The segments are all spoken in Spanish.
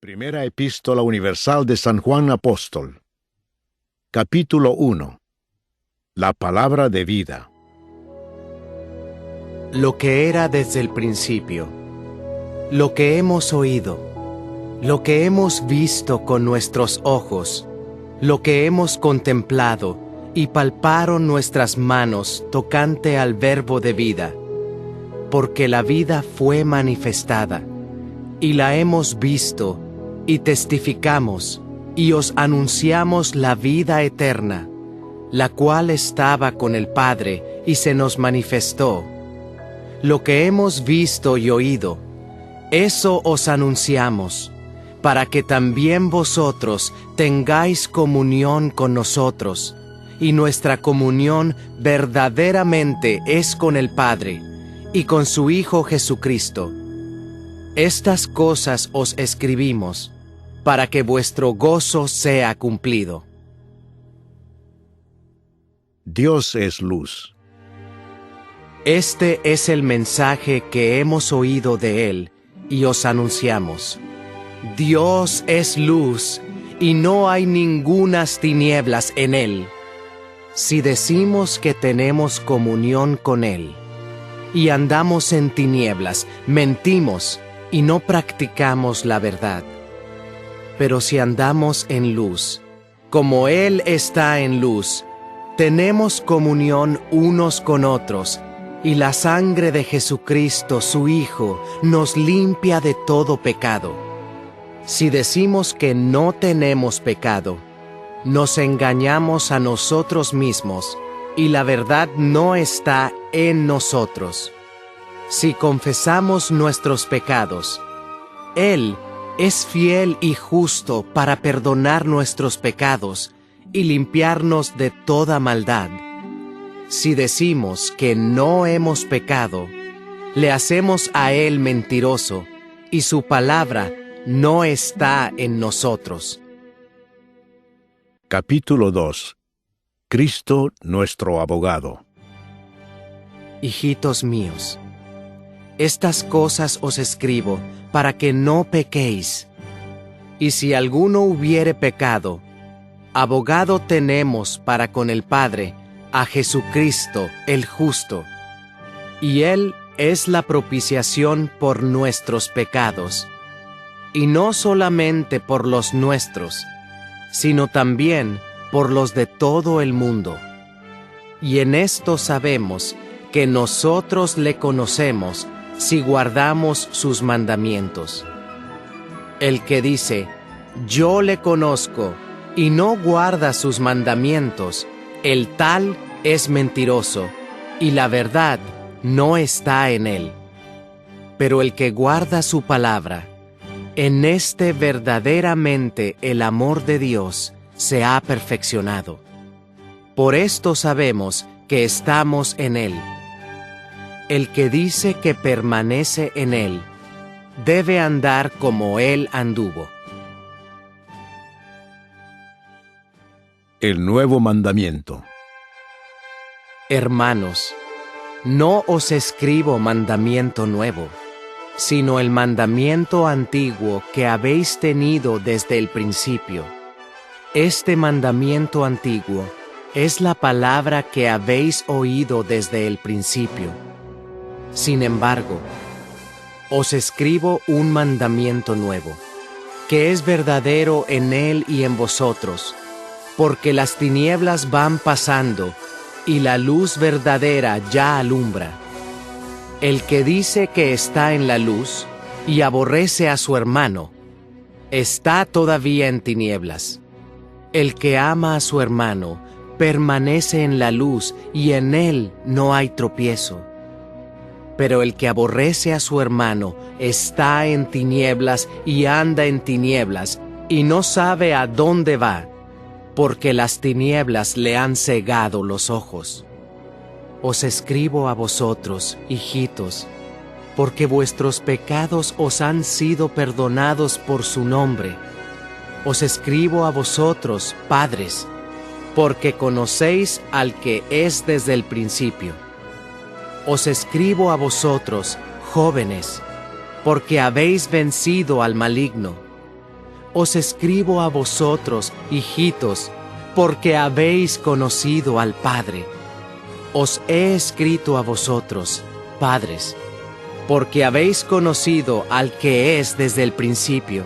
Primera Epístola Universal de San Juan Apóstol. Capítulo 1. La palabra de vida. Lo que era desde el principio, lo que hemos oído, lo que hemos visto con nuestros ojos, lo que hemos contemplado y palparon nuestras manos tocante al Verbo de vida, porque la vida fue manifestada, y la hemos visto, y testificamos, y os anunciamos la vida eterna, la cual estaba con el Padre, y se nos manifestó. Lo que hemos visto y oído, eso os anunciamos, para que también vosotros tengáis comunión con nosotros, y nuestra comunión verdaderamente es con el Padre, y con su Hijo Jesucristo. Estas cosas os escribimos, para que vuestro gozo sea cumplido. Dios es luz. Este es el mensaje que hemos oído de Él, y os anunciamos. Dios es luz, y no hay ningunas tinieblas en Él. Si decimos que tenemos comunión con Él, y andamos en tinieblas, mentimos, y no practicamos la verdad. Pero si andamos en luz, como Él está en luz, tenemos comunión unos con otros, y la sangre de Jesucristo, su Hijo, nos limpia de todo pecado. Si decimos que no tenemos pecado, nos engañamos a nosotros mismos, y la verdad no está en nosotros. Si confesamos nuestros pecados, Él es fiel y justo para perdonar nuestros pecados y limpiarnos de toda maldad. Si decimos que no hemos pecado, le hacemos a Él mentiroso, y su palabra no está en nosotros. Capítulo 2. Cristo nuestro abogado. Hijitos míos, estas cosas os escribo para que no pequéis. Y si alguno hubiere pecado, abogado tenemos para con el Padre, a Jesucristo el justo. Y Él es la propiciación por nuestros pecados, y no solamente por los nuestros, sino también por los de todo el mundo. Y en esto sabemos que nosotros le conocemos si guardamos sus mandamientos. El que dice, yo le conozco, y no guarda sus mandamientos, el tal es mentiroso, y la verdad no está en él. Pero el que guarda su palabra, en este verdaderamente el amor de Dios se ha perfeccionado. Por esto sabemos que estamos en él. El que dice que permanece en Él, debe andar como Él anduvo. El nuevo mandamiento. Hermanos, no os escribo mandamiento nuevo, sino el mandamiento antiguo que habéis tenido desde el principio. Este mandamiento antiguo es la palabra que habéis oído desde el principio. Sin embargo, os escribo un mandamiento nuevo, que es verdadero en Él y en vosotros, porque las tinieblas van pasando, y la luz verdadera ya alumbra. El que dice que está en la luz, y aborrece a su hermano, está todavía en tinieblas. El que ama a su hermano, permanece en la luz, y en él no hay tropiezo. Pero el que aborrece a su hermano está en tinieblas y anda en tinieblas, y no sabe a dónde va, porque las tinieblas le han cegado los ojos. Os escribo a vosotros, hijitos, porque vuestros pecados os han sido perdonados por su nombre. Os escribo a vosotros, padres, porque conocéis al que es desde el principio. Os escribo a vosotros, jóvenes, porque habéis vencido al maligno. os escribo a vosotros, hijitos, porque habéis conocido al Padre. Os he escrito a vosotros, padres, porque habéis conocido al que es desde el principio.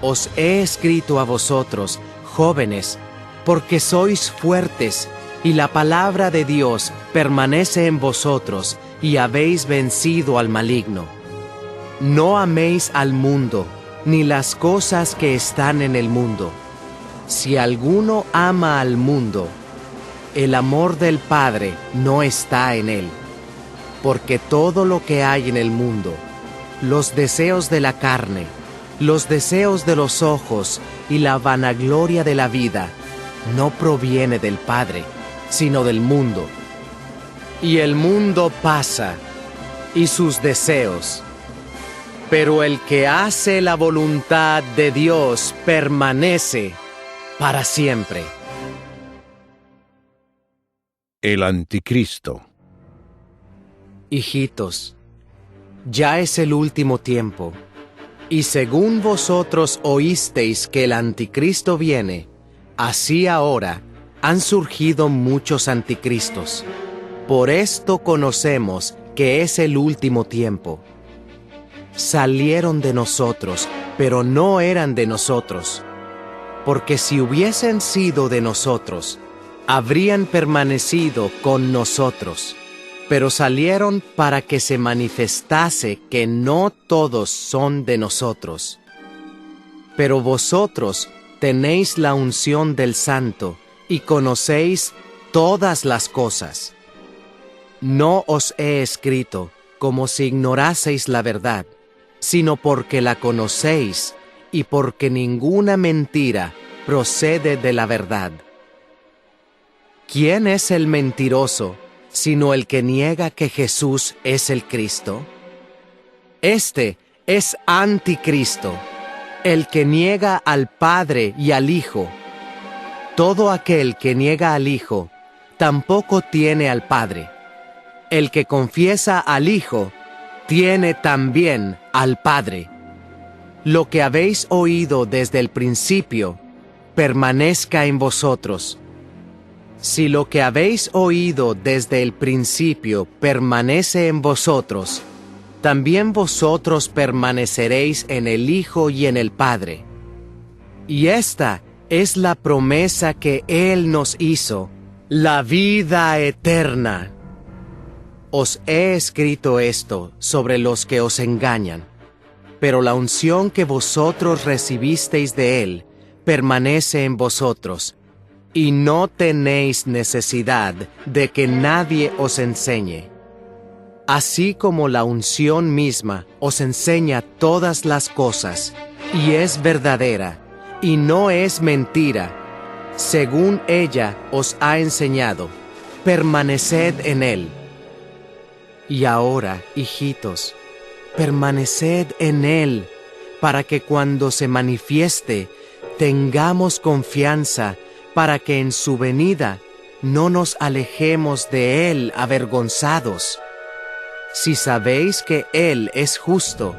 Os he escrito a vosotros, jóvenes, porque sois fuertes, y la palabra de Dios permanece en vosotros, y habéis vencido al maligno. No améis al mundo, ni las cosas que están en el mundo. Si alguno ama al mundo, el amor del Padre no está en él. Porque todo lo que hay en el mundo, los deseos de la carne, los deseos de los ojos y la vanagloria de la vida, no proviene del Padre, sino del mundo. Y el mundo pasa, y sus deseos, pero el que hace la voluntad de Dios permanece para siempre. El Anticristo. Hijitos, ya es el último tiempo, y según vosotros oísteis que el Anticristo viene, así ahora han surgido muchos anticristos. Por esto conocemos que es el último tiempo. Salieron de nosotros, pero no eran de nosotros. Porque si hubiesen sido de nosotros, habrían permanecido con nosotros. Pero salieron para que se manifestase que no todos son de nosotros. Pero vosotros tenéis la unción del Santo y conocéis todas las cosas. No os he escrito como si ignoraseis la verdad, sino porque la conocéis y porque ninguna mentira procede de la verdad. ¿Quién es el mentiroso, sino el que niega que Jesús es el Cristo? Este es Anticristo, el que niega al Padre y al Hijo. Todo aquel que niega al Hijo, tampoco tiene al Padre. El que confiesa al Hijo, tiene también al Padre. Lo que habéis oído desde el principio, permanezca en vosotros. Si lo que habéis oído desde el principio permanece en vosotros, también vosotros permaneceréis en el Hijo y en el Padre. Y esta es la promesa que Él nos hizo, la vida eterna. Os he escrito esto sobre los que os engañan, pero la unción que vosotros recibisteis de Él permanece en vosotros, y no tenéis necesidad de que nadie os enseñe. Así como la unción misma os enseña todas las cosas, y es verdadera, y no es mentira, según ella os ha enseñado, permaneced en Él. Y ahora, hijitos, permaneced en Él, para que cuando se manifieste, tengamos confianza, para que en su venida no nos alejemos de Él avergonzados. Si sabéis que Él es justo,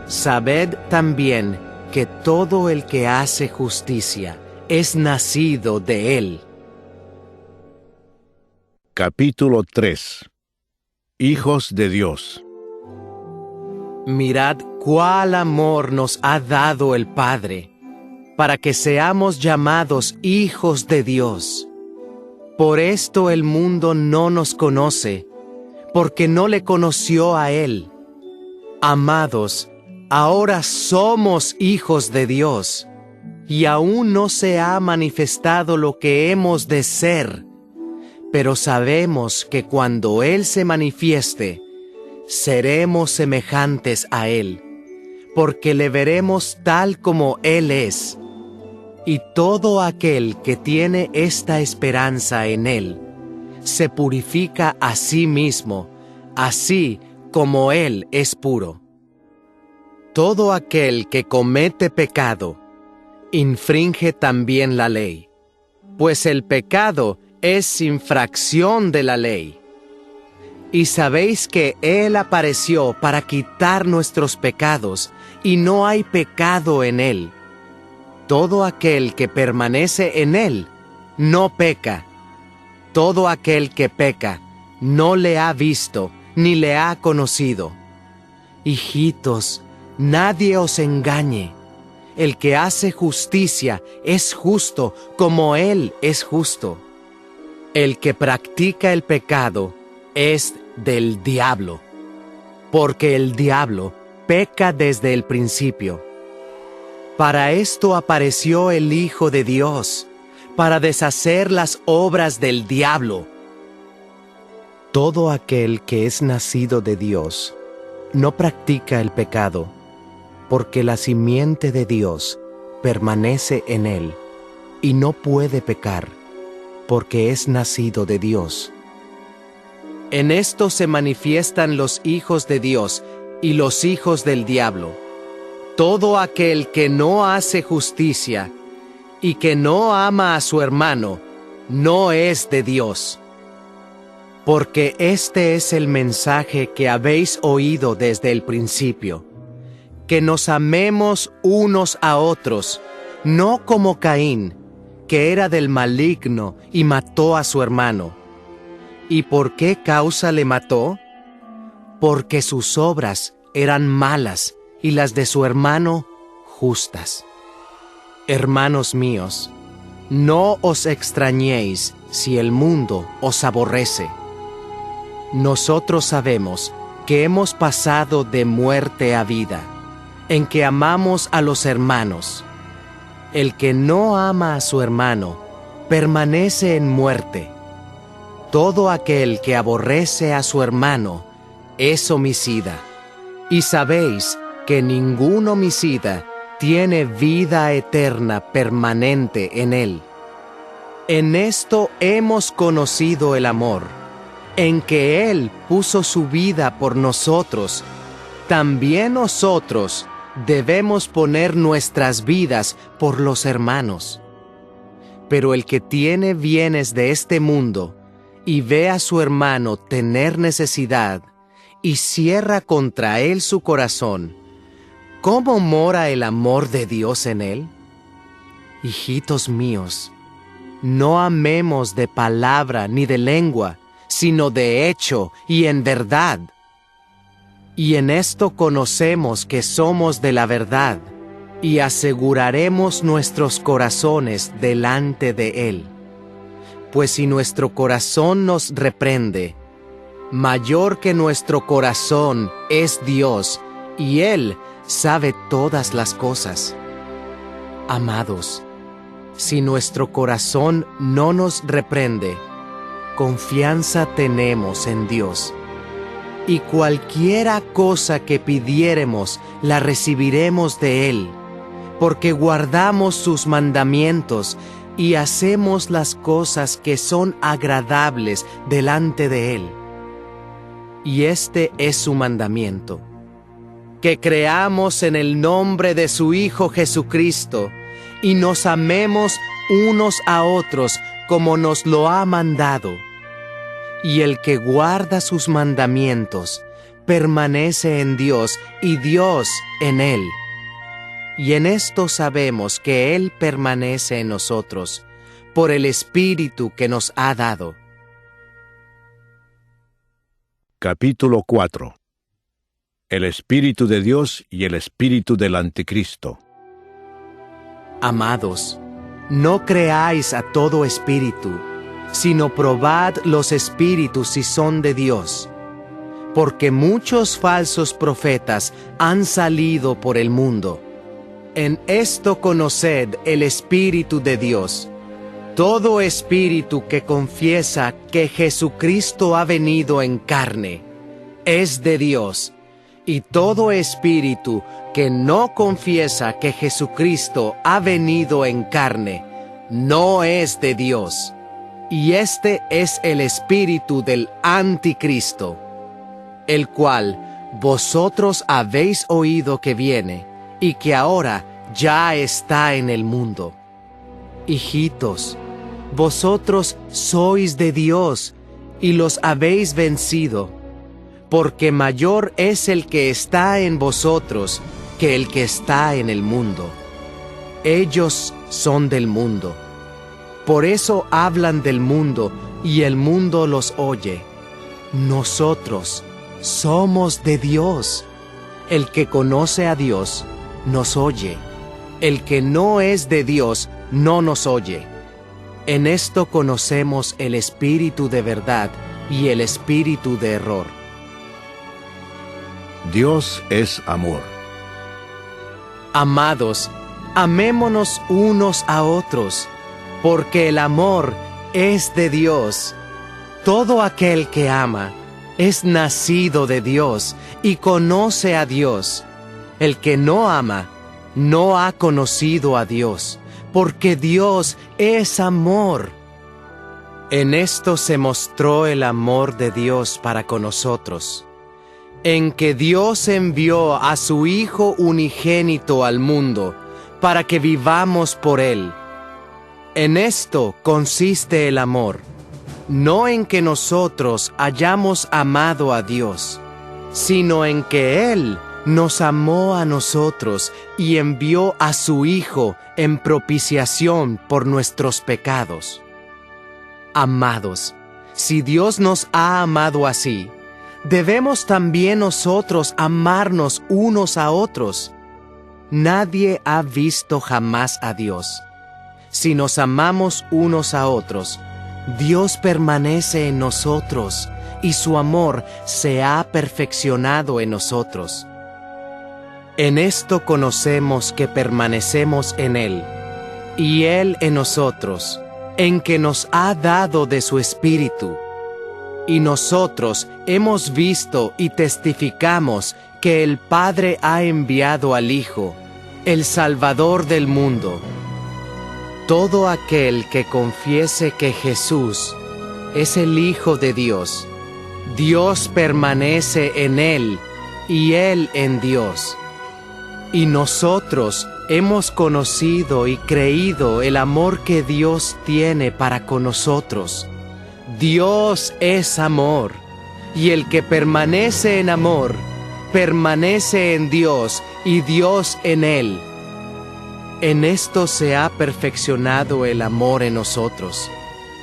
sabed también que todo el que hace justicia es nacido de Él. Capítulo 3. Hijos de Dios. Mirad cuál amor nos ha dado el Padre, para que seamos llamados hijos de Dios. Por esto el mundo no nos conoce, porque no le conoció a Él. Amados, ahora somos hijos de Dios, y aún no se ha manifestado lo que hemos de ser, pero sabemos que cuando Él se manifieste, seremos semejantes a Él, porque le veremos tal como Él es. Y todo aquel que tiene esta esperanza en Él, se purifica a sí mismo, así como Él es puro. Todo aquel que comete pecado, infringe también la ley, pues el pecado es infracción de la ley. Y sabéis que Él apareció para quitar nuestros pecados, y no hay pecado en Él. Todo aquel que permanece en Él no peca. Todo aquel que peca no le ha visto ni le ha conocido. Hijitos, nadie os engañe. El que hace justicia es justo como Él es justo. El que practica el pecado es del diablo, porque el diablo peca desde el principio. Para esto apareció el Hijo de Dios, para deshacer las obras del diablo. Todo aquel que es nacido de Dios no practica el pecado, porque la simiente de Dios permanece en él y no puede pecar, porque es nacido de Dios. En esto se manifiestan los hijos de Dios y los hijos del diablo. Todo aquel que no hace justicia y que no ama a su hermano, no es de Dios. Porque este es el mensaje que habéis oído desde el principio, que nos amemos unos a otros, no como Caín, que era del maligno y mató a su hermano. ¿Y por qué causa le mató? Porque sus obras eran malas y las de su hermano justas. Hermanos míos, no os extrañéis si el mundo os aborrece. Nosotros sabemos que hemos pasado de muerte a vida, en que amamos a los hermanos. El que no ama a su hermano permanece en muerte. Todo aquel que aborrece a su hermano es homicida. Y sabéis que ningún homicida tiene vida eterna permanente en él. En esto hemos conocido el amor, en que Él puso su vida por nosotros. También nosotros debemos poner nuestras vidas por los hermanos. Pero el que tiene bienes de este mundo y ve a su hermano tener necesidad y cierra contra él su corazón, ¿cómo mora el amor de Dios en él? Hijitos míos, no amemos de palabra ni de lengua, sino de hecho y en verdad. Y en esto conocemos que somos de la verdad, y aseguraremos nuestros corazones delante de Él. Pues si nuestro corazón nos reprende, mayor que nuestro corazón es Dios, y Él sabe todas las cosas. Amados, si nuestro corazón no nos reprende, confianza tenemos en Dios, y cualquiera cosa que pidiéremos la recibiremos de Él, porque guardamos sus mandamientos y hacemos las cosas que son agradables delante de Él. Y este es su mandamiento: que creamos en el nombre de su Hijo Jesucristo, y nos amemos unos a otros como nos lo ha mandado. Y el que guarda sus mandamientos permanece en Dios y Dios en él. Y en esto sabemos que Él permanece en nosotros, por el Espíritu que nos ha dado. Capítulo 4. El Espíritu de Dios y el Espíritu del Anticristo. Amados, no creáis a todo espíritu, sino probad los espíritus si son de Dios, porque muchos falsos profetas han salido por el mundo. En esto conoced el Espíritu de Dios. Todo espíritu que confiesa que Jesucristo ha venido en carne es de Dios, y todo espíritu que no confiesa que Jesucristo ha venido en carne no es de Dios. Y este es el espíritu del Anticristo, el cual vosotros habéis oído que viene, y que ahora ya está en el mundo. Hijitos, vosotros sois de Dios, y los habéis vencido, porque mayor es el que está en vosotros que el que está en el mundo. Ellos son del mundo. Por eso hablan del mundo y el mundo los oye. Nosotros somos de Dios. El que conoce a Dios nos oye. El que no es de Dios no nos oye. En esto conocemos el espíritu de verdad y el espíritu de error. Dios es amor. Amados, amémonos unos a otros, porque el amor es de Dios. Todo aquel que ama es nacido de Dios y conoce a Dios. El que no ama no ha conocido a Dios, porque Dios es amor. En esto se mostró el amor de Dios para con nosotros, en que Dios envió a su Hijo unigénito al mundo, para que vivamos por Él. En esto consiste el amor, no en que nosotros hayamos amado a Dios, sino en que Él nos amó a nosotros y envió a su Hijo en propiciación por nuestros pecados. Amados, si Dios nos ha amado así, debemos también nosotros amarnos unos a otros. Nadie ha visto jamás a Dios. Si nos amamos unos a otros, Dios permanece en nosotros y su amor se ha perfeccionado en nosotros. En esto conocemos que permanecemos en Él, y Él en nosotros, en que nos ha dado de su Espíritu. Y nosotros hemos visto y testificamos que el Padre ha enviado al Hijo, el Salvador del mundo. Todo aquel que confiese que Jesús es el Hijo de Dios, Dios permanece en Él y Él en Dios. Y nosotros hemos conocido y creído el amor que Dios tiene para con nosotros. Dios es amor, y el que permanece en amor, permanece en Dios y Dios en él. En esto se ha perfeccionado el amor en nosotros,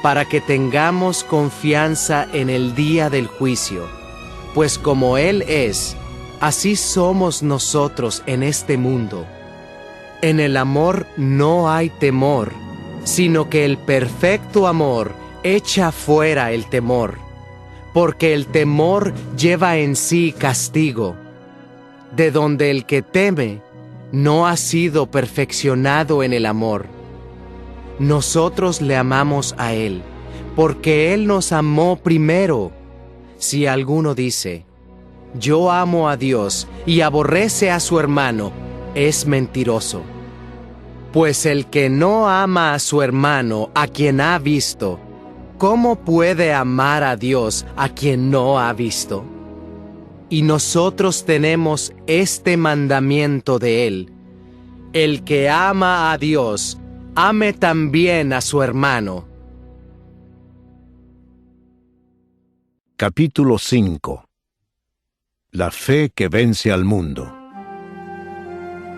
para que tengamos confianza en el día del juicio, pues como Él es, así somos nosotros en este mundo. En el amor no hay temor, sino que el perfecto amor echa fuera el temor, porque el temor lleva en sí castigo, de donde el que teme no ha sido perfeccionado en el amor. Nosotros le amamos a Él, porque Él nos amó primero. Si alguno dice, yo amo a Dios y aborrece a su hermano, es mentiroso. Pues el que no ama a su hermano, a quien ha visto, ¿cómo puede amar a Dios a quien no ha visto? Y nosotros tenemos este mandamiento de Él: el que ama a Dios, ame también a su hermano. Capítulo 5. La fe que vence al mundo.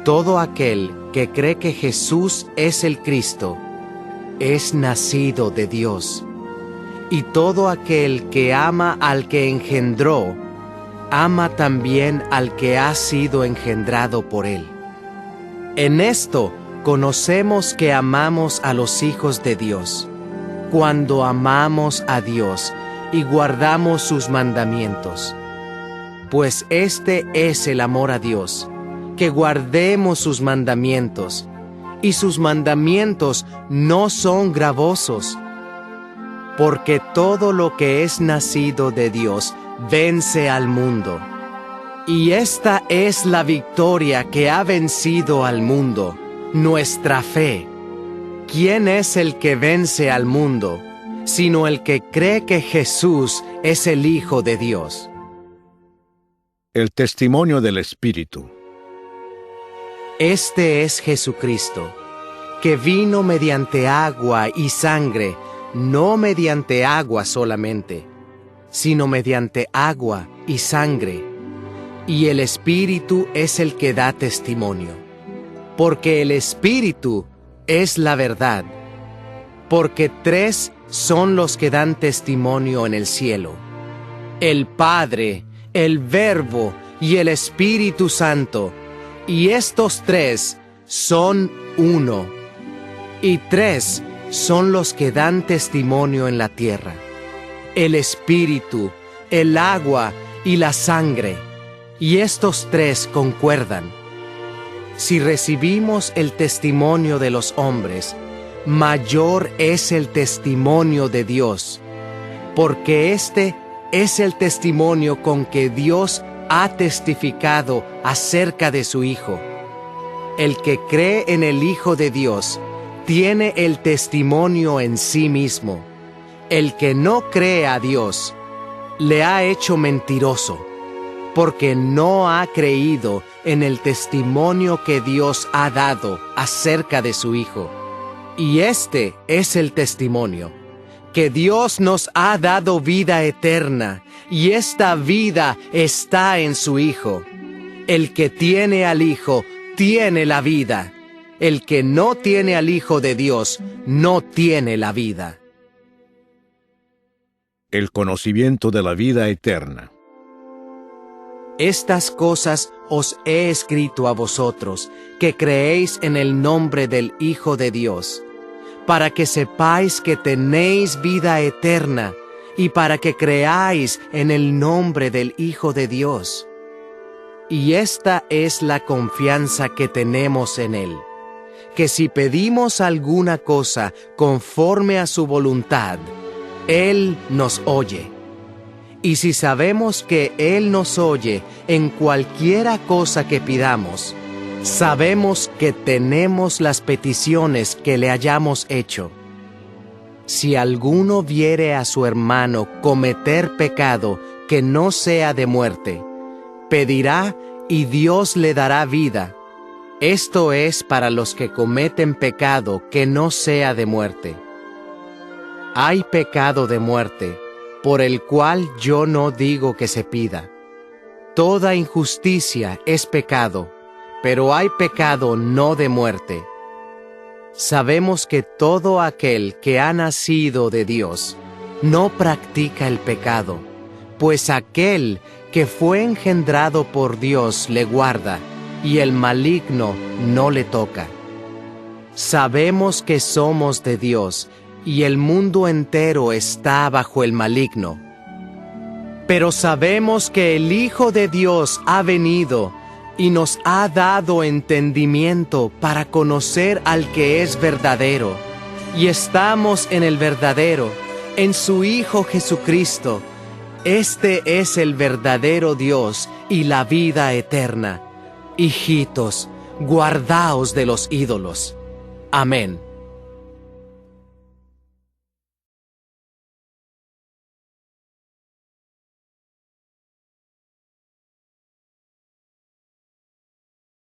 Todo aquel que cree que Jesús es el Cristo, es nacido de Dios. Y todo aquel que ama al que engendró, ama también al que ha sido engendrado por Él. En esto conocemos que amamos a los hijos de Dios, cuando amamos a Dios y guardamos sus mandamientos. Pues este es el amor a Dios, que guardemos sus mandamientos, y sus mandamientos no son gravosos, porque todo lo que es nacido de Dios vence al mundo. Y esta es la victoria que ha vencido al mundo, nuestra fe. ¿Quién es el que vence al mundo, sino el que cree que Jesús es el Hijo de Dios? El testimonio del Espíritu. Este es Jesucristo, que vino mediante agua y sangre, no mediante agua solamente, sino mediante agua y sangre, y el Espíritu es el que da testimonio. porque el Espíritu es la verdad. Porque 3 son los que dan testimonio en el cielo: el Padre, el Verbo y el Espíritu Santo, y estos 3 son uno. Y 3 son los que dan testimonio en la tierra: el Espíritu, el agua y la sangre, y estos 3 concuerdan. Si recibimos el testimonio de los hombres, mayor es el testimonio de Dios, porque este es el testimonio con que Dios ha testificado acerca de su Hijo. El que cree en el Hijo de Dios tiene el testimonio en sí mismo. El que no cree a Dios le ha hecho mentiroso, porque no ha creído en el testimonio que Dios ha dado acerca de su Hijo. Y este es el testimonio, que Dios nos ha dado vida eterna, y esta vida está en su Hijo. El que tiene al Hijo tiene la vida. El que no tiene al Hijo de Dios no tiene la vida. El conocimiento de la vida eterna. Estas cosas os he escrito a vosotros, que creéis en el nombre del Hijo de Dios, para que sepáis que tenéis vida eterna, y para que creáis en el nombre del Hijo de Dios. Y esta es la confianza que tenemos en Él, que si pedimos alguna cosa conforme a su voluntad, Él nos oye. Y si sabemos que Él nos oye en cualquiera cosa que pidamos, sabemos que tenemos las peticiones que le hayamos hecho. Si alguno viere a su hermano cometer pecado que no sea de muerte, pedirá y Dios le dará vida. Esto es para los que cometen pecado que no sea de muerte. Hay pecado de muerte, por el cual yo no digo que se pida. Toda injusticia es pecado, pero hay pecado no de muerte. Sabemos que todo aquel que ha nacido de Dios no practica el pecado, pues aquel que fue engendrado por Dios le guarda, y el maligno no le toca. Sabemos que somos de Dios, y el mundo entero está bajo el maligno. Pero sabemos que el Hijo de Dios ha venido y nos ha dado entendimiento para conocer al que es verdadero, y estamos en el verdadero, en su Hijo Jesucristo. Este es el verdadero Dios y la vida eterna. Hijitos, guardaos de los ídolos. Amén.